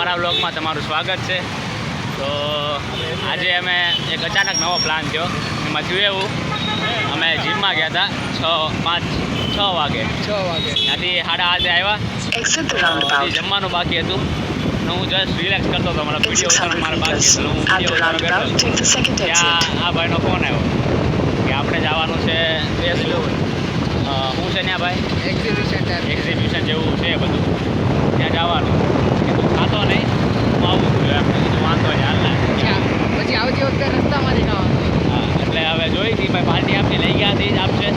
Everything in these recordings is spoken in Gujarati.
અમારા બ્લોગમાં તમારું સ્વાગત છે. તો આજે અમે એક અચાનક નવો પ્લાન થયો. એમાં થયું એવું, અમે જીમમાં ગયા હતા 6 વાગે ત્યાંથી 8:30 આવ્યા. જમવાનું બાકી હતું. હું જસ્ટ રિલેક્સ કરતો હતો. મારા વિડીયો ઉતારવાનો મારા બાકી હતો. હું વિડીયો ઉતારવા ત્યાં આ ભાઈનો ફોન આવ્યો કે આપણે જવાનું છે શું છે ત્યાં ભાઈ એક્ઝિબિશન જેવું છે બધું, ત્યાં જવાનું. કીધું ખાતો નહીં, હું આવું છું એમ. કીધું વાંધો નહીં, હાલ પછી આવતી વખતે રસ્તામાંથી ખાવાનું. હા, એટલે હવે જોઈ હતી ભાઈ, પાર્ટી આપની લઈ ગયા હતી જ આપશે.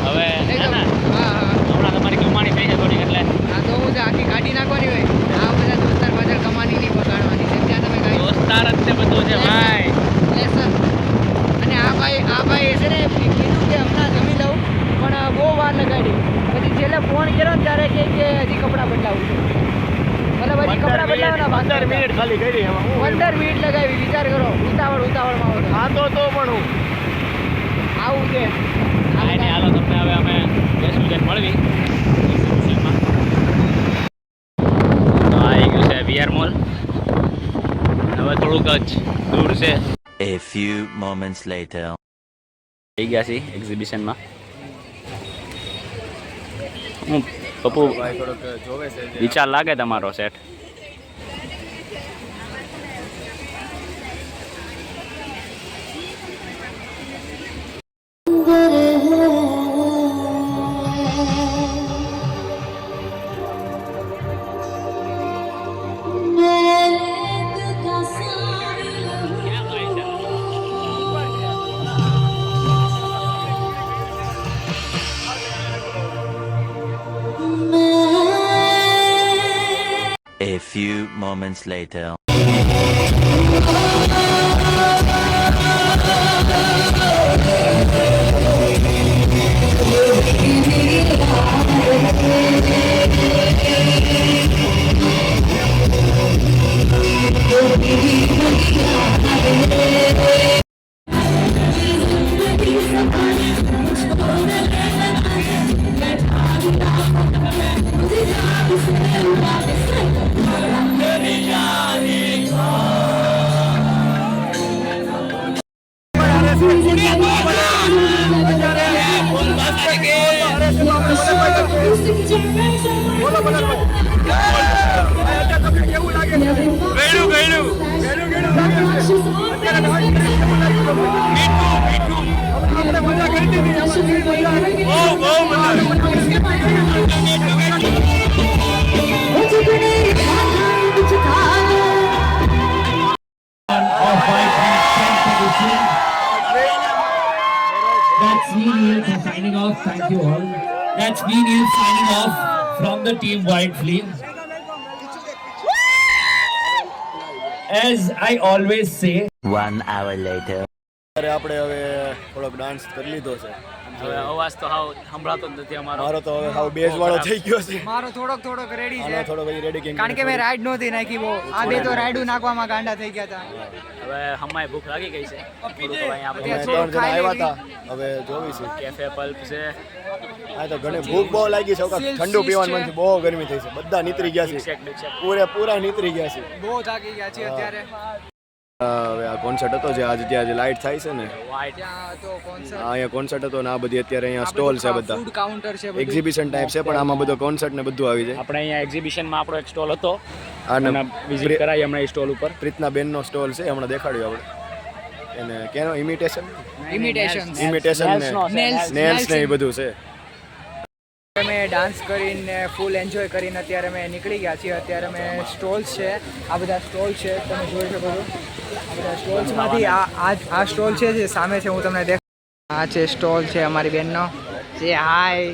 હવે હમણાં તમારી કમાણી થઈ છે થોડીક, એટલે તો હું આખી કાઢી નાખવાની હોય. આ બધા દોસ્તાર પાછળ કમાણી નહીં પગાડવાની છે. ત્યાં તમે કાંઈ દોસ્તાર જ તે બધું છે ભાઈ. લેસન. અને આ ભાઈ છે ને કીધું કે હમણાં જમી લઉં, પણ બહુ વાર લગાડી. પછી છેલ્લે ફોન કર્યો ને ત્યારે કે હજી કપડાં બદલાવું છે. મતલબ હજી કપડાં બદલાવવાના 15 મિનિટ ખાલી કરી. 15 મિનિટ લગાવી. વિચાર કરો, ઉતાવળમાં ખાતો તો પણ હું આવું છે. એને હાલો તમને હવે અમે એક્ઝિબિશન મળવી. એક્ઝિબિશનમાં તો આવી ગયું છે વીઆર મોલ. હવે થોડુંક જ દૂર છે. A few moments later. થઈ ગયા છીએ એક્ઝિબિશનમાં. હું પપ્પુ વિચાર લાગે તમારો set? A few moments later. That's me, Neil, for signing off. Thank you all. That's me, Neil, signing off from the team White Flame. As I always say, 1 hour later. આપણે હવે થોડોક ડાન્સ કરી લીધો છે. હવે અવાજ તો હાવ સંભળાતો જ નથી અમારો. મારો તો હવે હાવ બેઝ વાળો થઈ ગયો છે. મારો થોડોક રેડી છે. આનો થોડો પછી રેડી કેમ કારણ કે મેં રાઈડ નહોતી નાખી બહુ. આ બે તો રાઈડું નાખવામાં ગાંડા થઈ ગયા હતા. હવે હમાય ભૂખ લાગી ગઈ છે. થોડુંક હવે અહીંયા અમે આપણે 3 જણા આવ્યા હતા. હવે જોઈશું. કેફે પલ્પ છે. આ તો ઘણી ભૂખ બહુ લાગી છે. ઠંડુ પીવાનું મન છે. બહુ ગરમી થઈ છે. બધા નીતરી ગયા છે. પૂરા નીતરી ગયા છે. બહુ થાકી ગયા છે અત્યારે. હવે આ કોન્સર્ટ હતો જે આજે ત્યાં જે લાઇટ થાય છે ને, ત્યાં તો કોન્સર્ટ, અહીંયા કોન્સર્ટ હતો ને આ બધી અત્યારે અહીંયા સ્ટોલ છે બધા. ફૂડ કાઉન્ટર છે બધું. એક્ઝિબિશન ટાઈપ છે પણ આમાં બધો કોન્સર્ટ ને બધું આવી જાય. આપણે અહીંયા એક્ઝિબિશનમાં આપણો એક સ્ટોલ હતો. આને વિઝિટ કરાવી હમણાં એ સ્ટોલ ઉપર. પ્રીતના બેનનો સ્ટોલ છે, હમણાં દેખાડ્યું આપણે. એને કેનો ઇમિટેશન ને નેલ્સ ને એ બધું છે. અમે ડાન્સ કરીને ફૂલ એન્જોય કરીને અત્યારે અમે નીકળી ગયા છીએ. અત્યારે અમે સ્ટોલ્સ છે, આ બધા સ્ટોલ છે, તમે જોઈ શકો છો. આ બધા સ્ટોલ્સમાંથી આ સ્ટોલ છે જે સામે છે, હું તમને દેખાડું. આ છે સ્ટોલ છે અમારી બેનનો. જે હાય